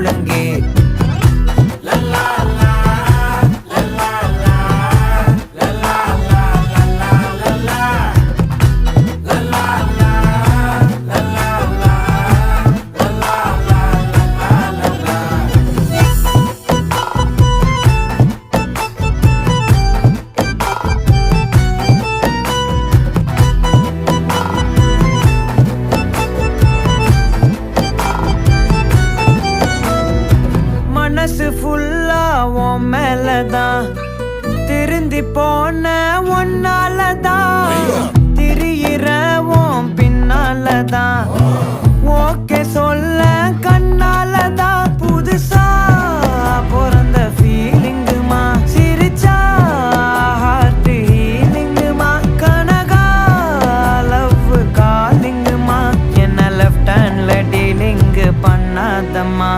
முழங்கே. மனசு ஃபுல்லா உன் மேலதான், திருந்தி போன ஒன்னாலதான், திரியிற உன் பின்னாலதான், ஓகே சொல்ல கண்ணாலதான். புதுசா பிறந்த ஃபீலிங்குமா, சிரிச்சா ஹார்ட் ஹீலிங்குமா, கனகா லவ் காலிங்குமா, என்ன லெஃப்ட் ஹேண்ட்ல டீலிங் பண்ணாதம்மா.